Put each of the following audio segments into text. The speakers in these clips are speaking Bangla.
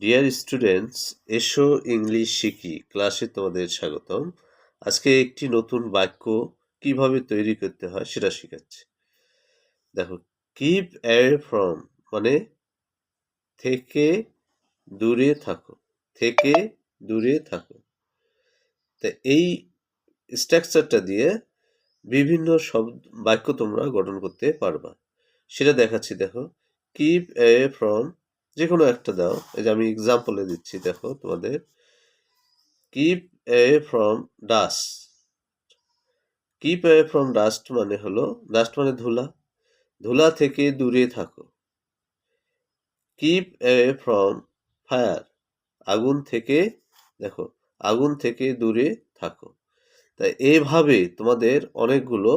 ডিয়ার স্টুডেন্টস, এসো ইংলিশ শিখি ক্লাসে তোমাদের স্বাগতম। আজকে একটি নতুন বাক্য কিভাবে তৈরি করতে হয় সেটা শেখাচ্ছি। দেখো, কিপ অ্যাওয়ে ফ্রম মানে থেকে দূরে থাকো, থেকে দূরে থাকো। তা এই স্ট্রাকচারটা দিয়ে বিভিন্ন বাক্য তোমরা গঠন করতে পারবা, সেটা দেখাচ্ছি। দেখো, কিপ অ্যাওয়ে ফ্রম যে কোনো একটা দাও। এই যে আমি এক্সাম্পলে দিচ্ছি, দেখো তোমাদের। Keep away from dust. Keep away from dust মানে হলো, ডাস্ট মানে ধুলা, ধুলা থেকে দূরে থাকো। কিপ অ্যাওয়ে ফ্রম ফায়ার, আগুন থেকে, দেখো, আগুন থেকে দূরে থাকো। তাই এইভাবে তোমাদের অনেকগুলো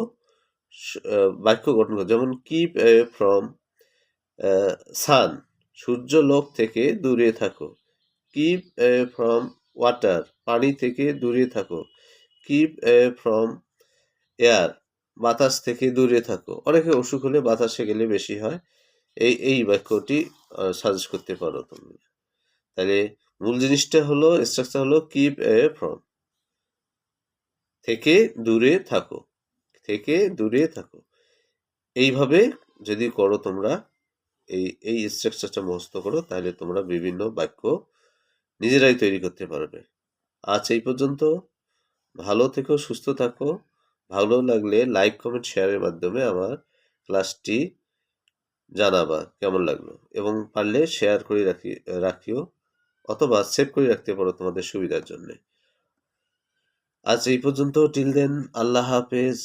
বাক্য গঠন করো। যেমন কিপ অ্যাওয়ে ফ্রম সান, সূর্যলোক থেকে দূরে থাকো। কিপ অ্যাওয়ে ফ্রম ওয়াটার, পানি থেকে দূরে থাকো। কিপ অ্যাওয়ে ফ্রম এয়ার, বাতাস থেকে দূরে থাকো। অনেকে অসুখ হলে বাতাসে গেলে বেশি হয়। এই বাক্যটি সাজেস্ট করতে পারো তুমি। তাহলে মূল জিনিসটা হলো, স্ট্রাকচার হলো কিপ অ্যাওয়ে ফ্রম, থেকে দূরে থাকো, থেকে দূরে থাকো। এইভাবে যদি করো তোমরা, এই স্ট্রাকচারটা মুখস্থ করো, তাহলে তোমরা বিভিন্ন বাক্য নিজেরাই তৈরি করতে পারবে। আজ এই পর্যন্ত। ভালো থেকো, সুস্থ থাকো। ভালো লাগলে লাইক, কমেন্ট, শেয়ারের মাধ্যমে আমার ক্লাসটি জানাবা কেমন লাগলো, এবং পারলে শেয়ার করে রাখিও, অথবা সেভ করে রাখতে পারো তোমাদের সুবিধার জন্য। আজ এই পর্যন্ত। টিল দেন, আল্লাহ হাফেজ।